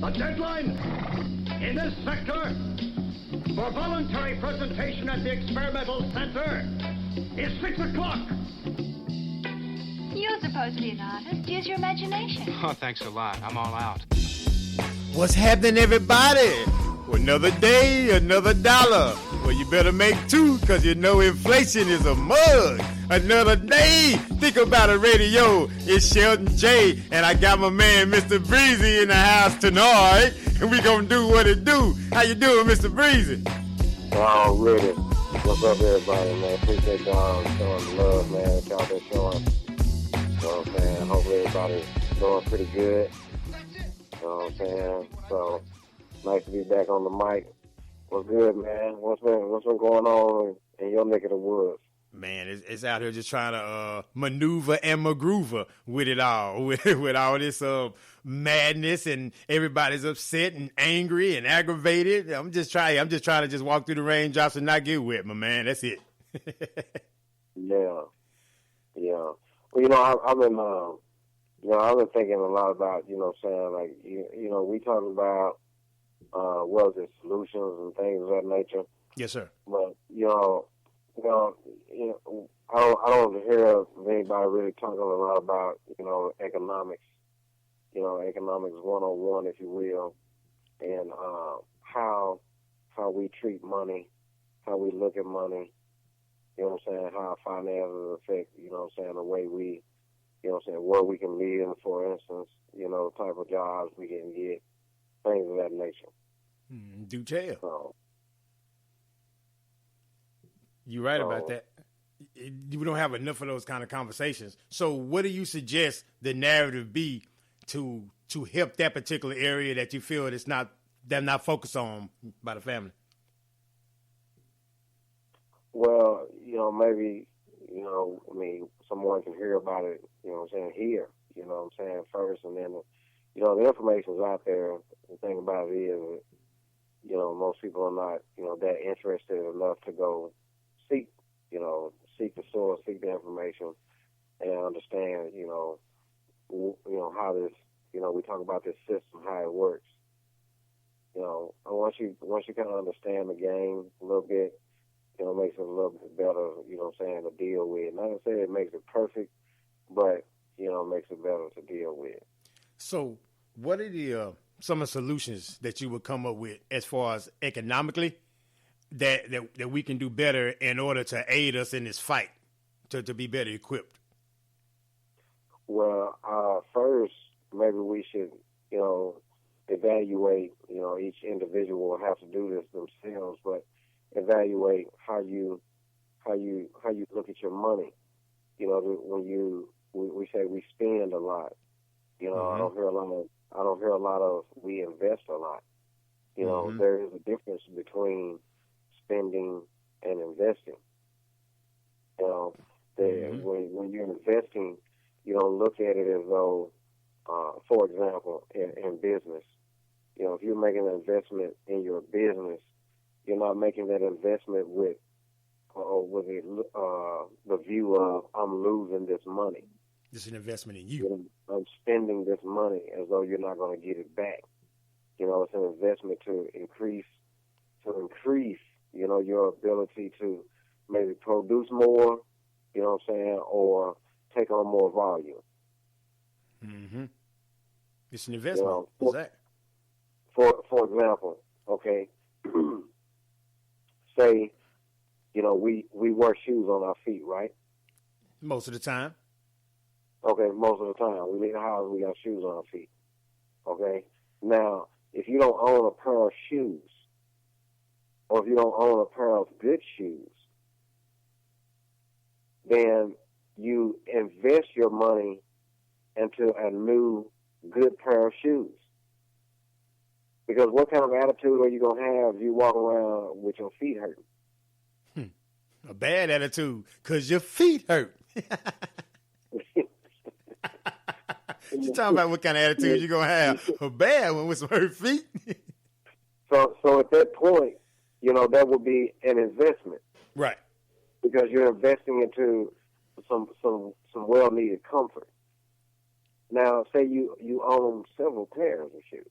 A deadline in this sector for voluntary presentation at the experimental center is 6 o'clock. You're supposed to be an artist. Use your imagination. Oh, thanks a lot. I'm all out. What's happening, everybody? Another day, another dollar. Well, you better make two, because you know inflation is a mug. Another day, think about it, radio. It's Shelton J, and I got my man, Mr. Breezy, in the house tonight. And we gonna do what it do. How you doing, Mr. Breezy? Already. What's up, everybody, man? Appreciate y'all showing the love, man, that y'all been showing. You know what I'm saying? Hopefully everybody's doing pretty good. You know what I'm saying? So, nice to be back on the mic. What's good, man? What's been going on in your neck of the woods? Man, it's out here just trying to maneuver and maneuver with it all, with all this madness, and everybody's upset and angry and aggravated. I'm just trying to just walk through the raindrops and not get wet, my man. That's it. Yeah. Well, I've been thinking a lot about, like, we talking about, solutions and things of that nature. Yes, sir. But, I don't hear of anybody really talking a lot about, economics, economics 101, if you will, and how we treat money, how we look at money, how our finances affect, the way we, where we can live, for instance, type of jobs we can get, things of that nature. Do tell. So, you're right about that. We don't have enough of those kind of conversations. So what do you suggest the narrative be to help that particular area that you feel they're not focused on by the family? Well, maybe, someone can hear about it, here, first, and then, the information's out there. The thing about it is, most people are not, that interested enough to go seek the source, seek the information, and understand, how this, we talk about this system, how it works. Once you kind of understand the game a little bit, it makes it a little bit better, to deal with. Not to say it makes it perfect, but, it makes it better to deal with. So what are some of the solutions that you would come up with as far as economically that we can do better in order to aid us in this fight to be better equipped? Well, first, maybe we should, evaluate, each individual will have to do this themselves, but evaluate how you look at your money. When we say we spend a lot, I don't hear a lot of we invest a lot. There is a difference between spending and investing. When you're investing, you don't look at it as though, for example, in business, if you're making an investment in your business, you're not making that investment with the view of I'm losing this money. This is an investment in you. I'm spending this money as though you're not going to get it back. It's an investment to increase, your ability to maybe produce more, or take on more volume. Mm-hmm. It's an investment. What's that? For example, okay, say, we wear shoes on our feet, right? Most of the time. Okay, most of the time. We leave the house, we got shoes on our feet. Okay? Now, if you don't own a pair of shoes, or if you don't own a pair of good shoes, then you invest your money into a new good pair of shoes. Because what kind of attitude are you going to have if you walk around with your feet hurting? A bad attitude, because your feet hurt. You're talking about what kind of attitude you're going to have. A bad one with some hurt feet. So at that point, that would be an investment. Right. Because you're investing into some well-needed comfort. Now, say you own several pairs of shoes.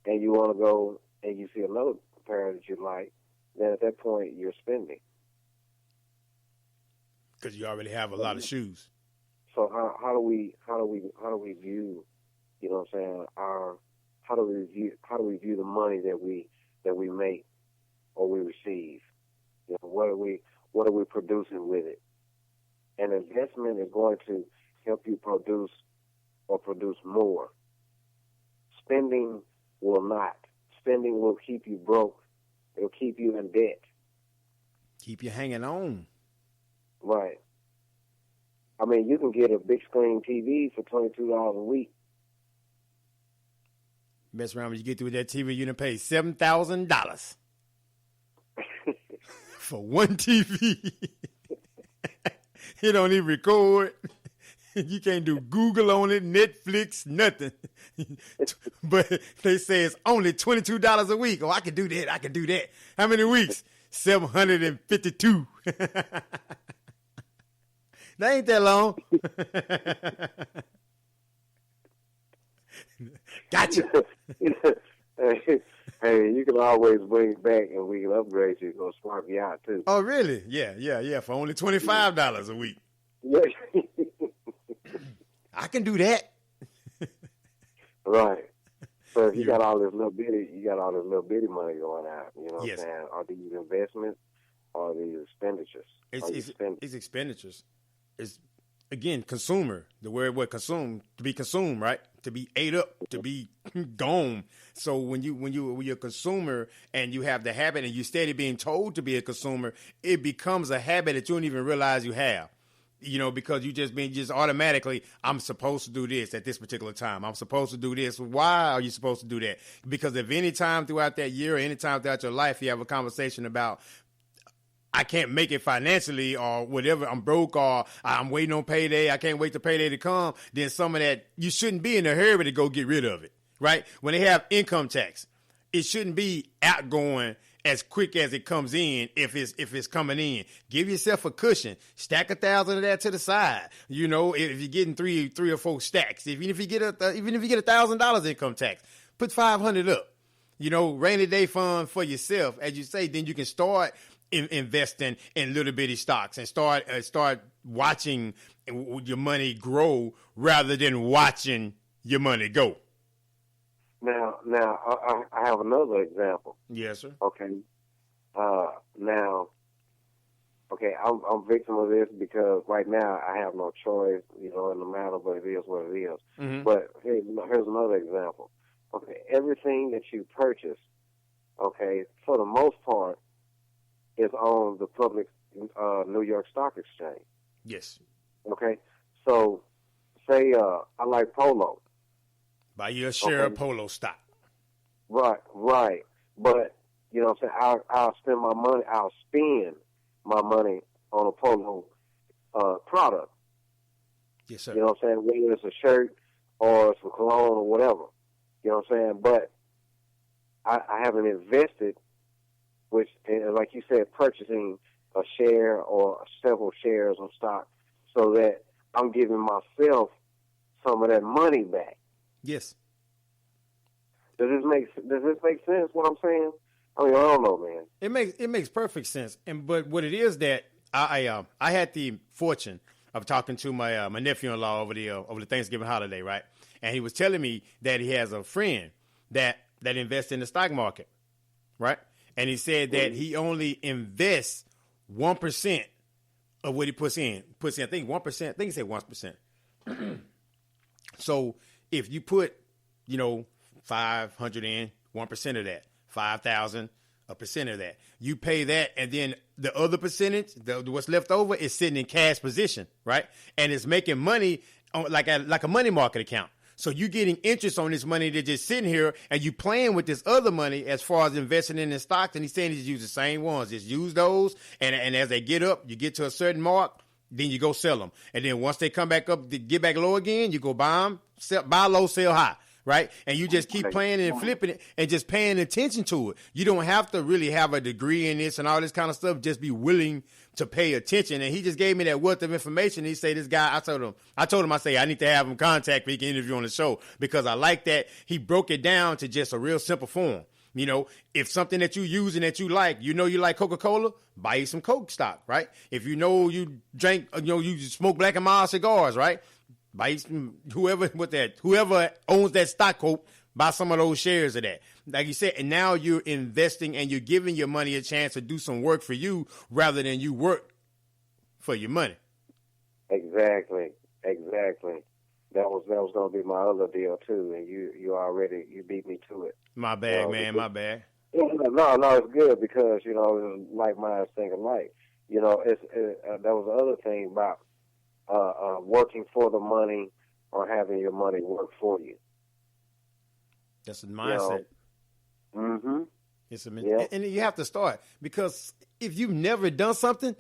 and you want to go and you see another pair that you like, then at that point you're spending. Because you already have a lot of shoes. So how do we view, you know what I'm saying, how do we view the money that we make or we receive? You know, what are we producing with it? An investment is going to help you produce more. Spending will not. Spending will keep you broke. It'll keep you in debt. Keep you hanging on. Right. I mean, you can get a big screen TV for $22 a week. Mess around when you get through that TV, you done pay $7,000 for one TV. It don't even record. You can't do Google on it, Netflix, nothing. But they say it's only $22 a week. Oh, I can do that. How many weeks? 752. That ain't that long. Gotcha. Hey, you can always bring it back and we can upgrade you. Go swap you out too. Oh, really? Yeah. For only $25 a week. Yeah. I can do that. Right. So if you got all this little bitty money going out, you know what Yes. I'm saying? Are these investments or are these expenditures? It's expenditures. It's, again, consumer. The word consume, to be consumed, right? To be ate up, to be gone. So when you're a consumer and you have the habit and you steady being told to be a consumer, it becomes a habit that you don't even realize you have. You know, because you just automatically, I'm supposed to do this at this particular time. I'm supposed to do this. Why are you supposed to do that? Because if any time throughout that year or any time throughout your life you have a conversation about, I can't make it financially or whatever, I'm broke or I'm waiting on payday, I can't wait for payday to come, then some of that, you shouldn't be in a hurry to go get rid of it, right? When they have income tax, it shouldn't be outgoing as quick as it comes in. If it's coming in, give yourself a cushion, stack 1,000 of that to the side. You know, if you're getting three or four stacks, even if you get $1,000 income tax, put 500 up. You know, rainy day fund for yourself, as you say. Then you can start investing in little bitty stocks and start watching your money grow rather than watching your money go. Now, I have another example. Yes, sir. Okay. I'm victim of this because right now I have no choice, you know, in the matter, but it is what it is. Mm-hmm. But here's another example. Okay, everything that you purchase, okay, for the most part, is on the public New York Stock Exchange. Yes. Okay, so say I like polo. Buy you a share of polo stock. Right. But you know what I'm saying, I'll spend my money on a polo product. Yes, sir. You know what I'm saying? Whether it's a shirt or it's a cologne or whatever. You know what I'm saying? But I haven't invested, which, like you said, purchasing a share or several shares of stock so that I'm giving myself some of that money back. Yes. Does this make sense, what I'm saying? I mean, I don't know, man. It makes perfect sense. But what it is that I had the fortune of talking to my nephew-in-law over the Thanksgiving holiday, right? And he was telling me that he has a friend that invests in the stock market, right? And he said that he only invests 1% of what he puts in. I think 1%. I think he said 1%. So if you put, 500 in, 1% of that, 5,000, 1% of that, you pay that, and then the other percentage, what's left over, is sitting in cash position, right? And it's making money like a money market account. So you're getting interest on this money that's just sitting here, and you playing with this other money as far as investing in the stocks. And he's saying just use the same ones, just use those, and as they get up, you get to a certain mark, then you go sell them. And then once they come back up, to get back low again, you go buy them, buy low, sell high. right? And you just keep playing it and flipping it and just paying attention to it. You don't have to really have a degree in this and all this kind of stuff. Just be willing to pay attention. And he just gave me that wealth of information. He said, this guy, I told him, I need to have him contact me. He can interview on the show because I like that. He broke it down to just a real simple form. You know, if something that you use and that you like Coca-Cola, buy you some Coke stock, right? If you know you drink, you smoke Black and Mild cigars, right? Buy you some, whoever owns that stock, Coke, buy some of those shares of that. Like you said, and now you're investing and you're giving your money a chance to do some work for you rather than you work for your money. Exactly. That was going to be my other deal too, and you beat me to it. My bad, man. My bad. No, it's good because it's like minds think alike. That was the other thing about working for the money or having your money work for you. That's a mindset. Mm-hmm. And you have to start because if you've never done something,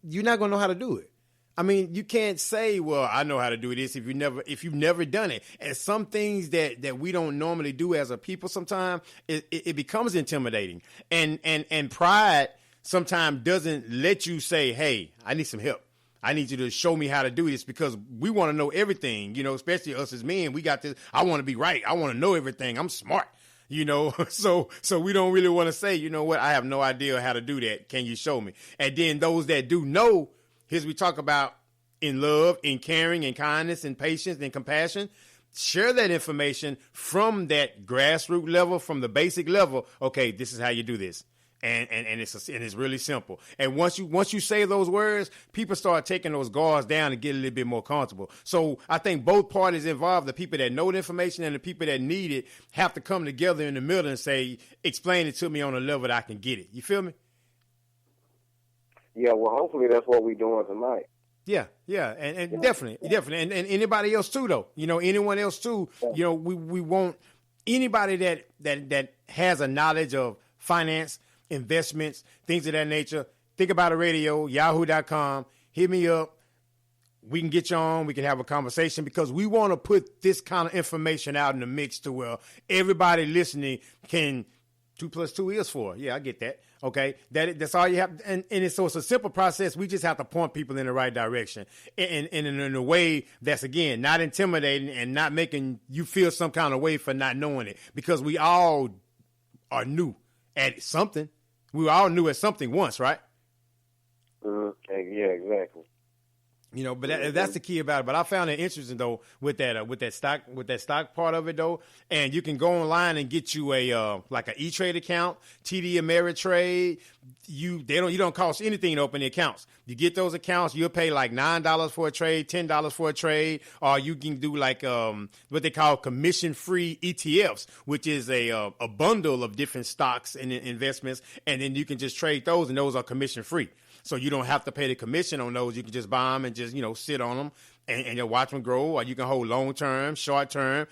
you're not going to know how to do it. I mean, you can't say, well, I know how to do this if you've never done it. And some things that we don't normally do as a people sometimes, it becomes intimidating. And pride sometimes doesn't let you say, hey, I need some help. I need you to show me how to do this because we want to know everything, especially us as men. We got this. I want to be right. I want to know everything. I'm smart, so we don't really want to say, you know what? I have no idea how to do that. Can you show me? And then those that do know, here's we talk about in love, in caring, in kindness, in patience, and compassion. Share that information from that grassroots level, from the basic level. Okay, this is how you do this. And it's really simple. And once you say those words, people start taking those guards down and get a little bit more comfortable. So I think both parties involved, the people that know the information and the people that need it, have to come together in the middle and say, explain it to me on a level that I can get it. You feel me? Yeah, well, hopefully that's what we're doing tonight. Yeah, and definitely, and anybody else too, though. Anyone else too. We want anybody that has a knowledge of finance, investments, things of that nature. Think About a Radio, yahoo.com. Hit me up. We can get you on. We can have a conversation because we want to put this kind of information out in the mix to where everybody listening can. 2 + 2 is 4. Yeah, I get that. Okay, that's all you have, and it's a simple process. We just have to point people in the right direction, and in a way that's again not intimidating and not making you feel some kind of way for not knowing it, because we all are new at something. We were all new at something once, right? Yeah, exactly. But that's the key about it. But I found it interesting though with that stock part of it though. And you can go online and get you a like an E-Trade account, TD Ameritrade. You don't cost anything to open the accounts. You get those accounts, you'll pay like $9 for a trade, $10 for a trade, or you can do like what they call commission-free ETFs, which is a bundle of different stocks and investments, and then you can just trade those, and those are commission-free. So you don't have to pay the commission on those. You can just buy them and just, sit on them and you'll watch them grow, or you can hold long term, short term,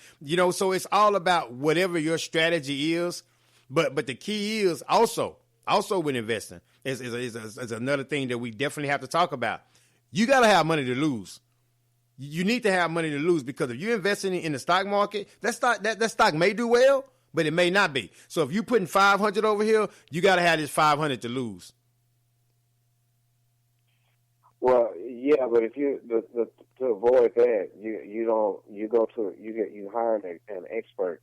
so it's all about whatever your strategy is. But the key is also with investing is another thing that we definitely have to talk about. You got to have money to lose. You need to have money to lose, because if you're investing in the stock market, that stock may do well, but it may not be. So if you're putting 500 over here, you got to have this 500 to lose. Well, yeah, but if you to avoid that, you hire an expert,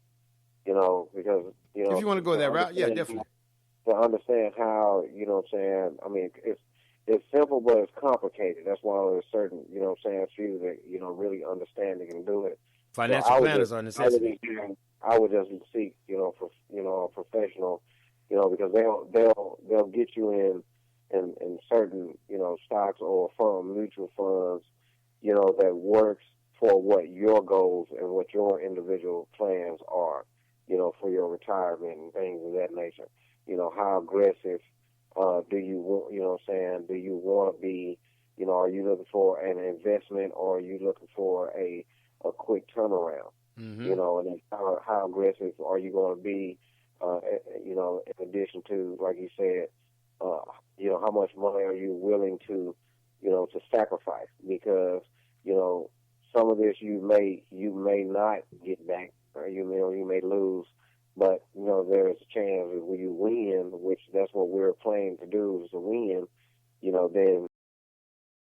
because if you want to go that route, yeah, definitely. To understand how, I mean, it's simple, but it's complicated. That's why there's certain, few that really understand and can do it. Financial planners are necessary. I would just seek, a professional, because they'll get you in certain, stocks or mutual funds, that works for what your goals and what your individual plans are, for your retirement and things of that nature. How aggressive do you want, do you want to be, are you looking for an investment, or are you looking for a quick turnaround? Mm-hmm. And then how aggressive are you going to be, in addition to, like you said, how much money are you willing to sacrifice? Because, some of this you may not get back you know, you may lose, but you know, there's a chance that when you win, which that's what we're playing to do, is to win. You know, then